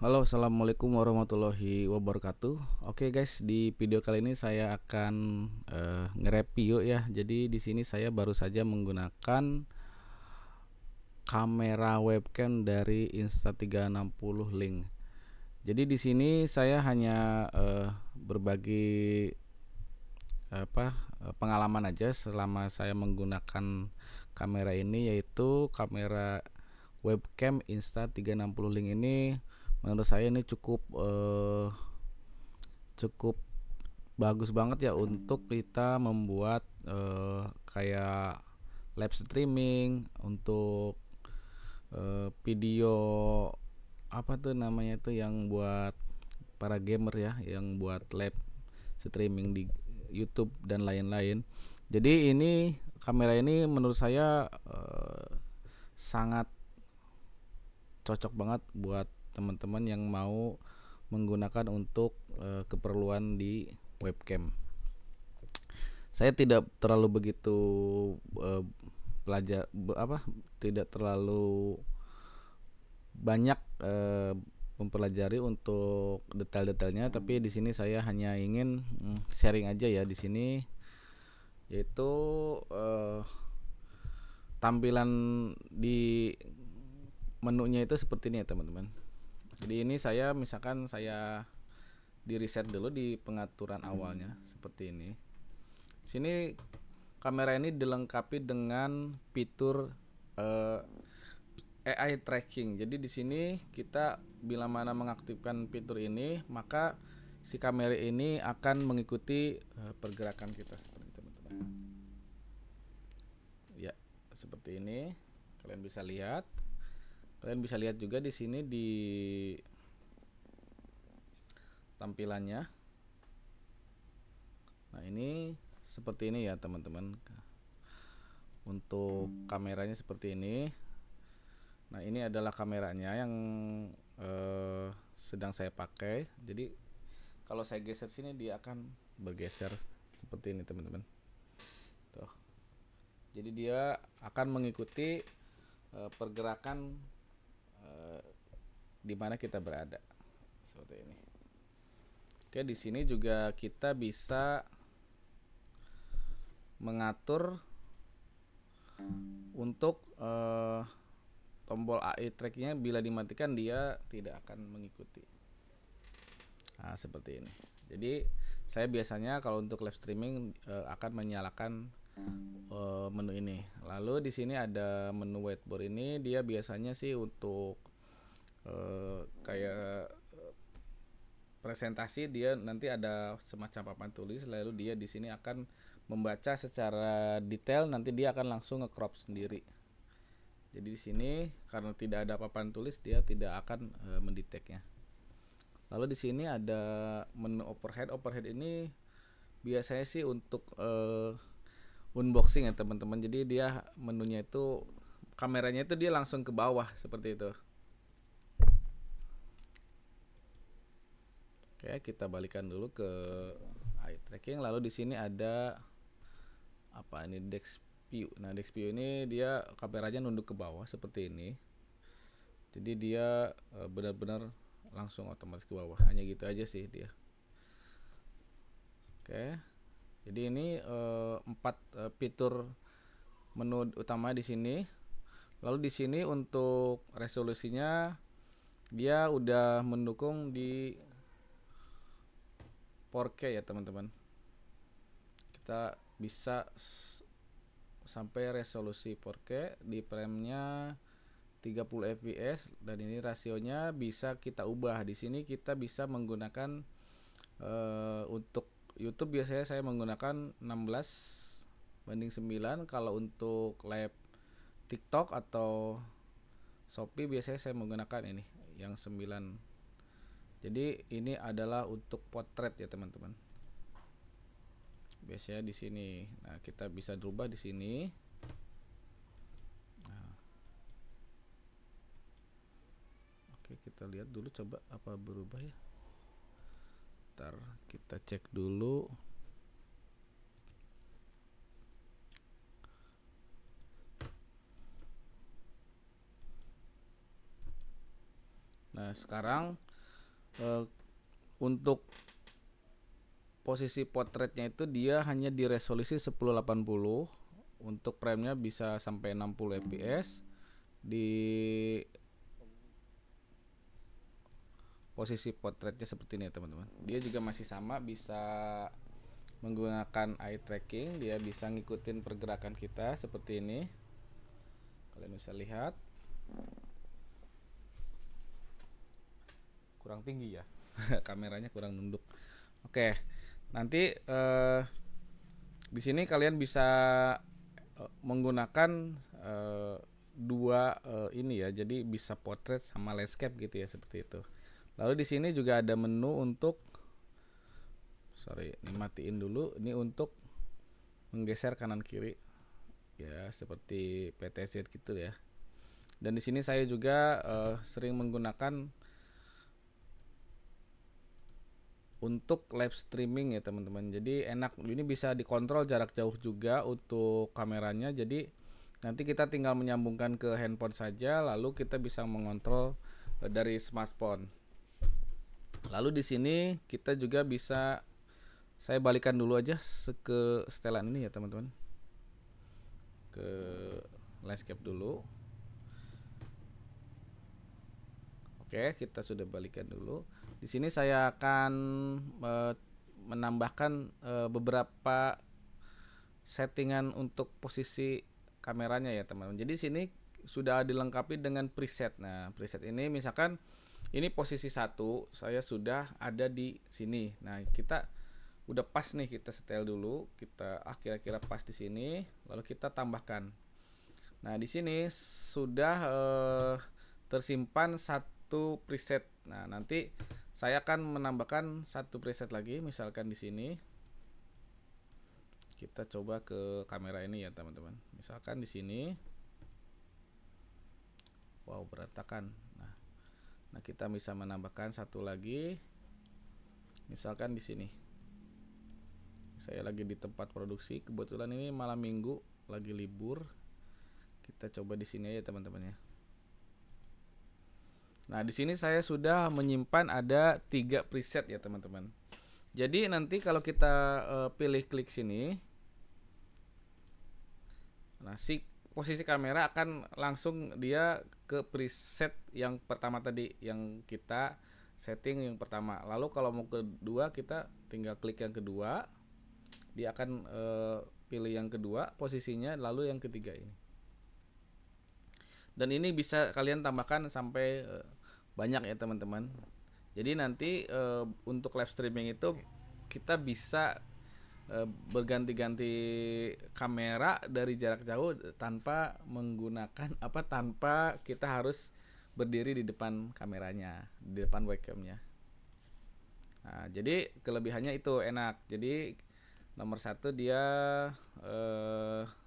Halo, assalamualaikum warahmatullahi wabarakatuh. Oke guys, di video kali ini saya akan nge-review ya. Jadi di sini saya baru saja menggunakan kamera webcam dari Insta360 Link. Jadi di sini saya hanya berbagi pengalaman aja selama saya menggunakan kamera ini, yaitu kamera webcam Insta360 Link ini. Menurut saya ini cukup bagus banget ya untuk kita membuat kayak live streaming untuk video apa tuh namanya tuh yang buat para gamer ya, yang buat live streaming di YouTube dan lain-lain. Jadi ini kamera ini menurut saya sangat cocok banget buat teman-teman yang mau menggunakan untuk keperluan di webcam. Saya tidak terlalu begitu belajar tidak terlalu banyak mempelajari untuk detail-detailnya, tapi di sini saya hanya ingin sharing aja ya di sini, yaitu tampilan di menunya itu seperti ini ya teman-teman. Jadi ini saya misalkan saya di reset dulu di pengaturan awalnya seperti ini. Sini kamera ini dilengkapi dengan fitur AI tracking. Jadi di sini kita bila mana mengaktifkan fitur ini, maka si kamera ini akan mengikuti pergerakan kita seperti itu, teman-teman. Ya, seperti ini. Kalian bisa lihat. Kalian bisa lihat juga di sini di tampilannya. Nah, ini seperti ini ya, teman-teman. Untuk kameranya seperti ini. Nah, ini adalah kameranya yang sedang saya pakai. Jadi kalau saya geser sini dia akan bergeser seperti ini, teman-teman. Tuh. Jadi dia akan mengikuti pergerakan di mana kita berada seperti ini. Oke, di sini juga kita bisa mengatur untuk tombol AI tracknya. Bila dimatikan dia tidak akan mengikuti. Nah, seperti ini. Jadi saya biasanya kalau untuk live streaming akan menyalakan menu ini. Lalu di sini ada menu whiteboard ini, dia biasanya sih untuk kayak presentasi. Dia nanti ada semacam papan tulis, lalu dia di sini akan membaca secara detail, nanti dia akan langsung nge-crop sendiri. Jadi di sini karena tidak ada papan tulis, dia tidak akan mendeteknya. Lalu di sini ada menu overhead. Overhead ini biasanya sih untuk unboxing ya teman-teman. Jadi dia menunya itu, kameranya itu dia langsung ke bawah seperti itu. Oke, kita balikan dulu ke eye tracking. Lalu di sini ada apa ini, desk view. Nah, desk view ini dia kameranya nunduk ke bawah seperti ini. Jadi dia benar-benar langsung otomatis ke bawah. Hanya gitu aja sih dia. Oke. Jadi ini 4 fitur menu utama di sini. Lalu di sini untuk resolusinya dia udah mendukung di 4K ya teman-teman. Kita bisa sampai resolusi 4K di framenya 30 fps, dan ini rasionya bisa kita ubah. Di sini kita bisa menggunakan untuk YouTube biasanya saya menggunakan 16:9. Kalau untuk live TikTok atau Shopee biasanya saya menggunakan ini yang 9. Jadi ini adalah untuk potret ya teman-teman. Biasanya di sini. Nah, kita bisa berubah di sini. Nah. Oke, kita lihat dulu coba apa berubah ya. Ntar kita cek dulu. Nah, sekarang eh, untuk posisi potretnya itu dia hanya di resolusi 1080, untuk frame-nya bisa sampai 60 fps. Di posisi potretnya seperti ini ya teman-teman. Dia juga masih sama, bisa menggunakan eye tracking, dia bisa ngikutin pergerakan kita seperti ini. Kalian bisa lihat kurang tinggi ya kameranya kurang nunduk. Oke, nanti di sini kalian bisa menggunakan dua ini ya, jadi bisa portrait sama landscape gitu ya, seperti itu. Lalu di sini juga ada menu untuk, sorry, ini matiin dulu, ini untuk menggeser kanan kiri ya, seperti PTZ gitu ya. Dan di sini saya juga sering menggunakan untuk live streaming ya teman-teman. Jadi enak, ini bisa dikontrol jarak jauh juga untuk kameranya. Jadi nanti kita tinggal menyambungkan ke handphone saja, lalu kita bisa mengontrol dari smartphone. Lalu di sini kita juga bisa, saya balikan dulu aja ke setelan ini ya teman-teman, ke landscape dulu. Oke, kita sudah balikan dulu. Di sini saya akan menambahkan beberapa settingan untuk posisi kameranya ya teman-teman. Jadi sini sudah dilengkapi dengan preset. Nah, preset ini misalkan ini posisi 1, saya sudah ada di sini. Nah, kita udah pas nih, kita setel dulu, kita kira-kira pas di sini, lalu kita tambahkan. Nah, di sini sudah tersimpan satu preset. Nah, nanti saya akan menambahkan satu preset lagi, misalkan di sini. Kita coba ke kamera ini ya, teman-teman. Misalkan di sini. Wow, berantakan. Nah, kita bisa menambahkan satu lagi. Misalkan di sini. Saya lagi di tempat produksi, kebetulan ini malam Minggu, lagi libur. Kita coba di sini aja, teman-teman ya. Nah, di sini saya sudah menyimpan ada 3 preset ya, teman-teman. Jadi nanti kalau kita pilih klik sini, nah si posisi kamera akan langsung dia ke preset yang pertama tadi, yang kita setting yang pertama. Lalu kalau mau kedua, kita tinggal klik yang kedua, dia akan pilih yang kedua posisinya, lalu yang ketiga ini. Dan ini bisa kalian tambahkan sampai banyak ya teman-teman. Jadi nanti untuk live streaming itu kita bisa berganti-ganti kamera dari jarak jauh tanpa menggunakan tanpa kita harus berdiri di depan kameranya, di depan webcamnya. Nah, jadi kelebihannya itu enak. Jadi nomor 1 dia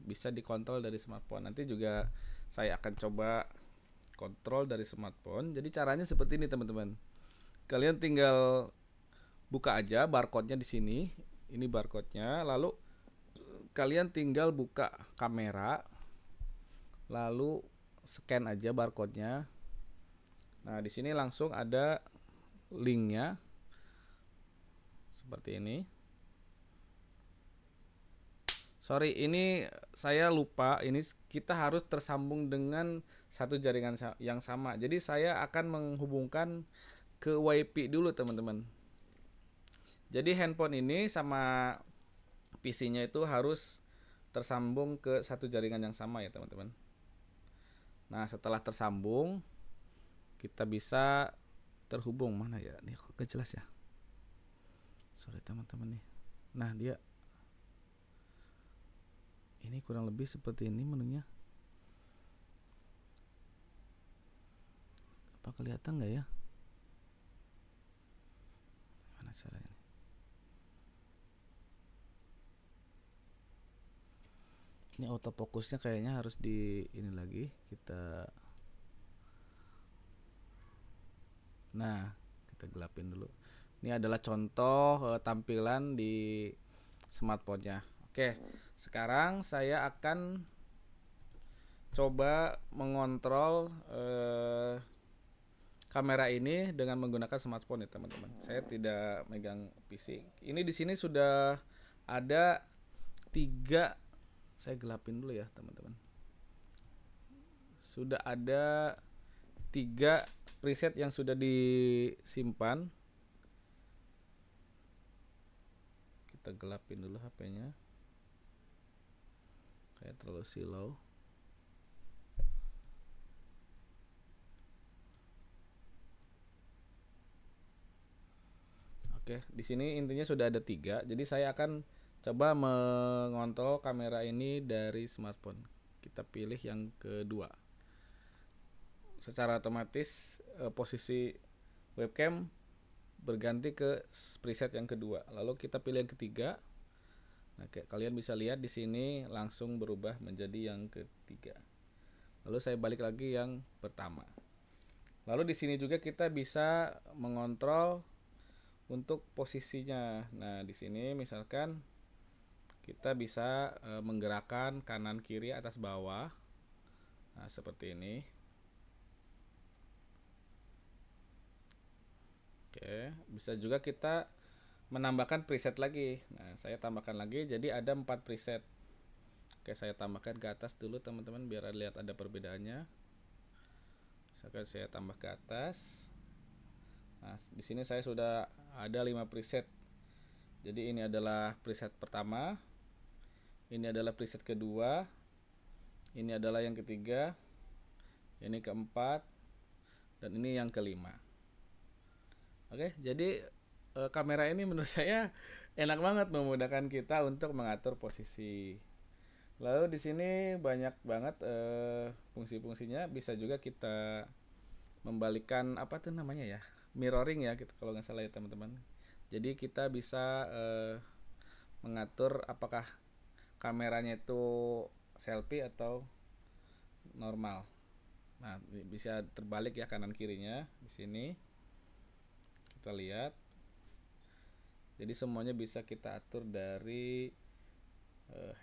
bisa dikontrol dari smartphone. Nanti juga saya akan coba kontrol dari smartphone. Jadi caranya seperti ini teman-teman. Kalian tinggal buka aja barcode-nya di sini. Ini barcode-nya. Lalu kalian tinggal buka kamera. Lalu scan aja barcode-nya. Nah, di sini langsung ada linknya. Seperti ini. Sorry, ini saya lupa. Ini kita harus tersambung dengan satu jaringan yang sama. Jadi saya akan menghubungkan ke WiFi dulu teman-teman. Jadi handphone ini sama PC-nya itu harus tersambung ke satu jaringan yang sama ya teman-teman. Nah, setelah tersambung, kita bisa terhubung. Mana ya? Nih kok gak jelas ya. Sorry teman-teman nih. Nah, dia ini kurang lebih seperti ini menunya. Apa kelihatan nggak ya? Mana caranya? Ini autofokusnya kayaknya harus di ini lagi. Nah, kita gelapin dulu. Ini adalah contoh tampilan di smartphone-nya. Oke, sekarang saya akan coba mengontrol kamera ini dengan menggunakan smartphone ya teman-teman. Saya tidak megang PC. Ini di sini sudah ada 3, saya gelapin dulu ya teman-teman. Sudah ada 3 preset yang sudah disimpan. Kita gelapin dulu HP-nya. Kayak terlalu silau. Oke, di sini intinya sudah ada 3. Jadi saya akan coba mengontrol kamera ini dari smartphone. Kita pilih yang kedua. Secara otomatis posisi webcam berganti ke preset yang kedua. Lalu kita pilih yang ketiga. Nah, kalian bisa lihat di sini langsung berubah menjadi yang ketiga. Lalu saya balik lagi yang pertama. Lalu di sini juga kita bisa mengontrol untuk posisinya. Nah, di sini misalkan kita bisa menggerakkan kanan kiri atas bawah. Nah, seperti ini. Oke, bisa juga kita menambahkan preset lagi. Nah, saya tambahkan lagi jadi ada 4 preset. Oke, saya tambahkan ke atas dulu teman-teman biar lihat ada perbedaannya. Misalkan saya tambah ke atas. Nah, di sini saya sudah ada 5 preset. Jadi ini adalah preset pertama, ini adalah preset kedua, ini adalah yang ketiga, ini keempat, dan ini yang kelima. Oke, jadi kamera ini menurut saya enak banget, memudahkan kita untuk mengatur posisi. Lalu di sini banyak banget fungsi-fungsinya. Bisa juga kita membalikkan apa tuh namanya ya, mirroring ya, kita kalau nggak salah ya teman-teman. Jadi kita bisa mengatur apakah kameranya itu selfie atau normal. Nah, bisa terbalik ya kanan kirinya di sini. Kita lihat. Jadi semuanya bisa kita atur dari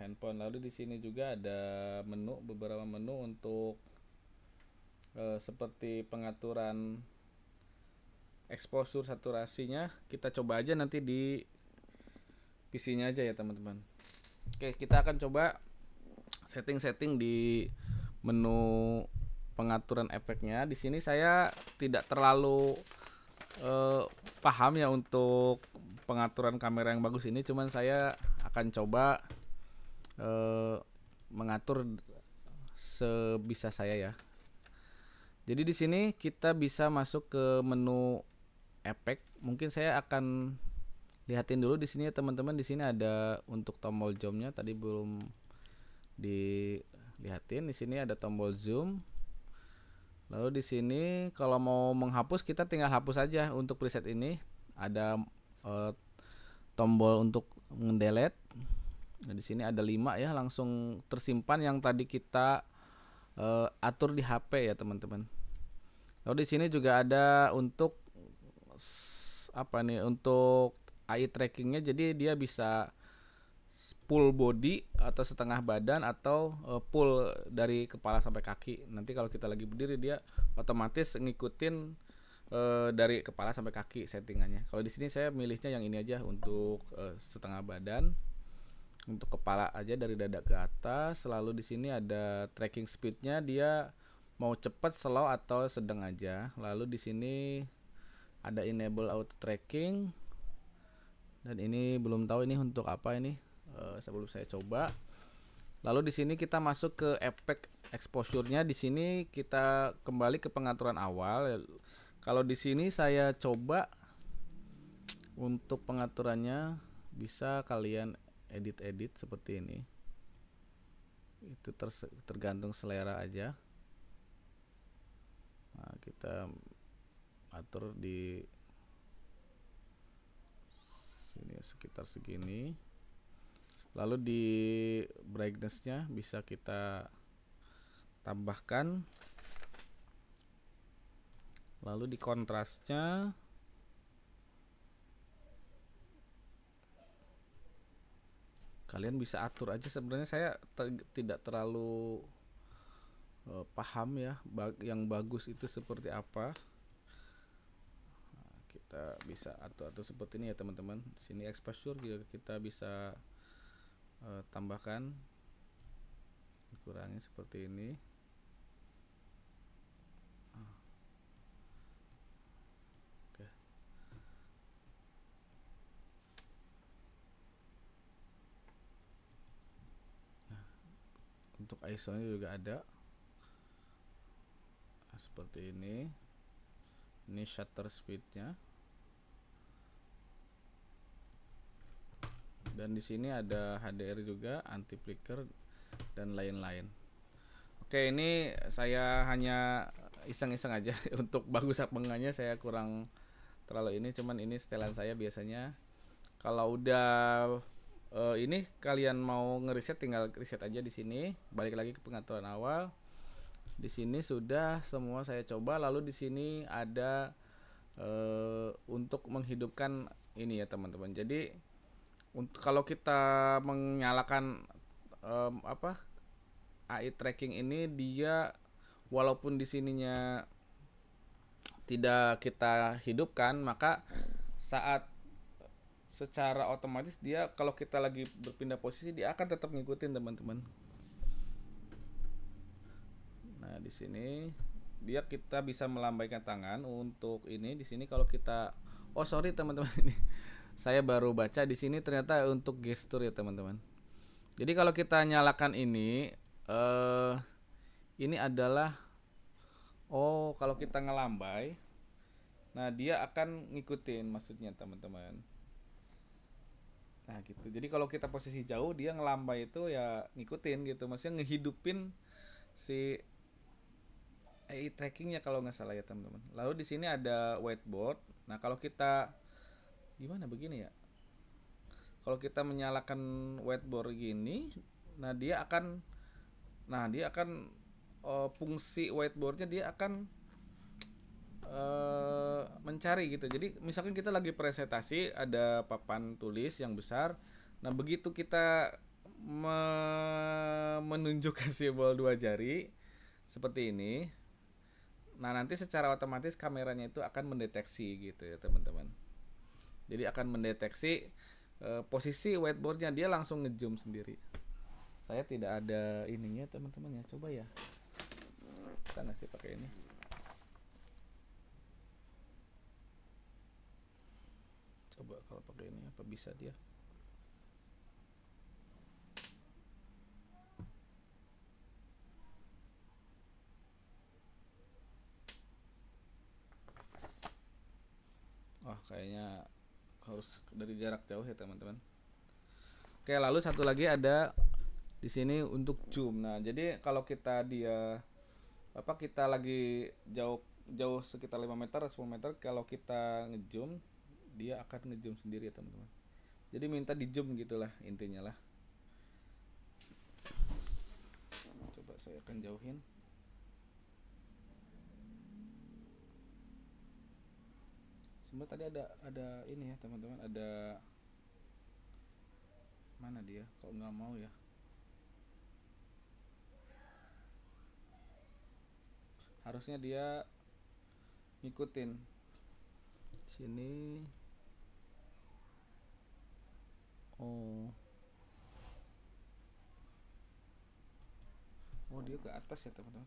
handphone. Lalu di sini juga ada menu, beberapa menu untuk seperti pengaturan exposure saturasinya. Kita coba aja nanti di PC-nya aja ya teman-teman. Oke, kita akan coba setting-setting di menu pengaturan efeknya. Di sini saya tidak terlalu paham ya untuk pengaturan kamera yang bagus ini, cuman saya akan coba mengatur sebisa saya ya. Jadi di sini kita bisa masuk ke menu efek. Mungkin saya akan lihatin dulu di sini ya teman-teman. Di sini ada untuk tombol zoomnya, tadi belum dilihatin. Di sini ada tombol zoom. Lalu di sini kalau mau menghapus kita tinggal hapus saja. Untuk preset ini ada tombol untuk mendelete. Nah, di sini ada 5 ya, langsung tersimpan yang tadi kita atur di HP ya teman-teman. Lalu di sini juga ada untuk apa nih, untuk eye trackingnya. Jadi dia bisa full body atau setengah badan atau full dari kepala sampai kaki. Nanti kalau kita lagi berdiri dia otomatis ngikutin dari kepala sampai kaki settingannya. Kalau di sini saya milihnya yang ini aja untuk setengah badan. Untuk kepala aja dari dada ke atas. Lalu di sini ada tracking speednya, dia mau cepat, slow atau sedang aja. Lalu di sini ada enable auto tracking. Dan ini belum tahu ini untuk apa ini. Sebelum saya coba. Lalu di sini kita masuk ke efek exposure-nya. Di sini kita kembali ke pengaturan awal. Kalau di sini saya coba untuk pengaturannya, bisa kalian edit seperti ini. Itu tergantung selera aja. Nah, kita atur di sini sekitar segini. Lalu di brightness-nya bisa kita tambahkan. Lalu di kontrasnya kalian bisa atur aja. Sebenarnya saya tidak terlalu paham ya yang bagus itu seperti apa. bisa atau seperti ini ya teman-teman. Sini exposure juga kita bisa tambahkan, kurangi seperti ini. Oke. Nah, untuk ISO nya juga ada seperti ini shutter speednya, dan di sini ada HDR juga, anti flicker dan lain-lain. Oke, ini saya hanya iseng-iseng aja untuk bagus apa enggaknya saya kurang terlalu ini, cuman ini setelan saya biasanya. Kalau udah ini kalian mau ngeriset tinggal riset aja di sini, balik lagi ke pengaturan awal. Di sini sudah semua saya coba. Lalu di sini ada untuk menghidupkan ini ya teman-teman. Jadi kalau kita menyalakan AI tracking ini, dia walaupun di sininya tidak kita hidupkan, maka saat secara otomatis dia kalau kita lagi berpindah posisi dia akan tetap ngikutin teman-teman. Nah, di sini dia kita bisa melambaikan tangan untuk ini. Di sini kalau kita sorry teman-teman, ini saya baru baca di sini ternyata untuk gestur ya teman-teman. Jadi kalau kita nyalakan ini adalah kalau kita ngelambai, nah dia akan ngikutin maksudnya teman-teman. Nah gitu. Jadi kalau kita posisi jauh dia ngelambai itu ya ngikutin gitu, maksudnya ngehidupin si AI trackingnya kalau nggak salah ya teman-teman. Lalu di sini ada whiteboard. Nah kalau kita gimana begini ya? Kalau kita menyalakan whiteboard gini, nah dia akan fungsi whiteboardnya dia akan mencari gitu. Jadi misalkan kita lagi presentasi ada papan tulis yang besar. Nah begitu kita menunjukkan simbol 2 jari seperti ini, nah nanti secara otomatis kameranya itu akan mendeteksi gitu ya teman-teman. Jadi akan mendeteksi posisi whiteboardnya, dia langsung ngezoom sendiri. Saya tidak ada ininya teman-teman ya, coba ya kita ngasih pakai ini. Coba kalau pakai ini apa bisa dia? Kayaknya harus dari jarak jauh ya teman-teman. Oke, lalu satu lagi ada di sini untuk zoom. Nah, jadi kalau kita kita lagi jauh sekitar 5 meter 10 meter, kalau kita ngezoom dia akan ngezoom sendiri ya teman-teman. Jadi minta di zoom gitulah intinya lah. Coba saya akan jauhin. Sebenarnya tadi ada ini ya teman-teman, ada mana dia? Kok nggak mau ya? Harusnya dia ngikutin sini. Dia ke atas ya teman-teman.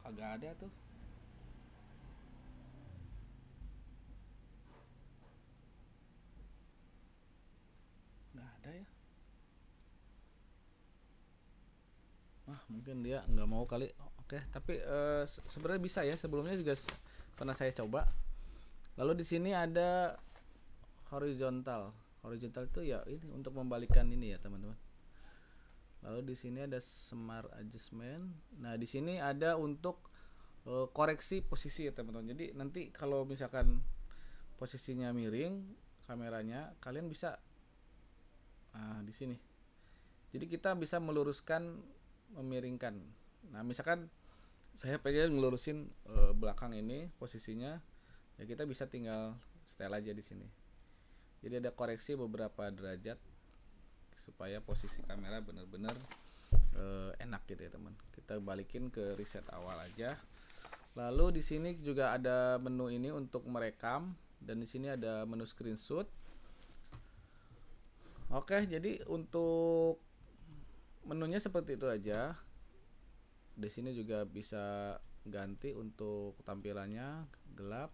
Kagak ada tuh. Nggak ada ya. Mungkin dia nggak mau kali. Oke, tapi sebenarnya bisa ya. Sebelumnya juga pernah saya coba. Lalu di sini ada horizontal. Horizontal itu ya ini untuk membalikkan ini ya teman-teman. Lalu di sini ada smart adjustment. Nah di sini ada untuk koreksi posisi ya teman-teman. Jadi nanti kalau misalkan posisinya miring kameranya, kalian bisa di sini. Jadi kita bisa meluruskan, memiringkan. Nah misalkan saya pengen ngelurusin belakang ini posisinya, ya kita bisa tinggal setel aja di sini. Jadi ada koreksi beberapa derajat supaya posisi kamera benar-benar enak gitu ya teman. Kita balikin ke reset awal aja. Lalu di sini juga ada menu ini untuk merekam, dan di sini ada menu screenshot. Oke, jadi untuk menunya seperti itu aja. Di sini juga bisa ganti untuk tampilannya, gelap,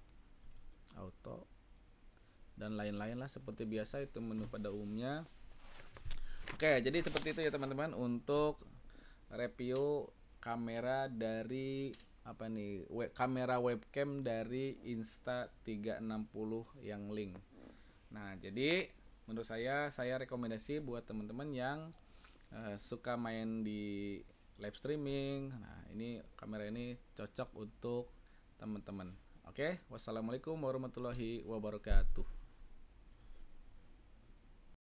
auto, dan lain-lain lah, seperti biasa itu menu pada umumnya. Oke, jadi seperti itu ya teman-teman untuk review kamera dari kamera webcam dari Insta360 yang link. Nah, jadi menurut saya rekomendasi buat teman-teman yang suka main di live streaming. Nah, ini kamera ini cocok untuk teman-teman. Oke, wassalamualaikum warahmatullahi wabarakatuh.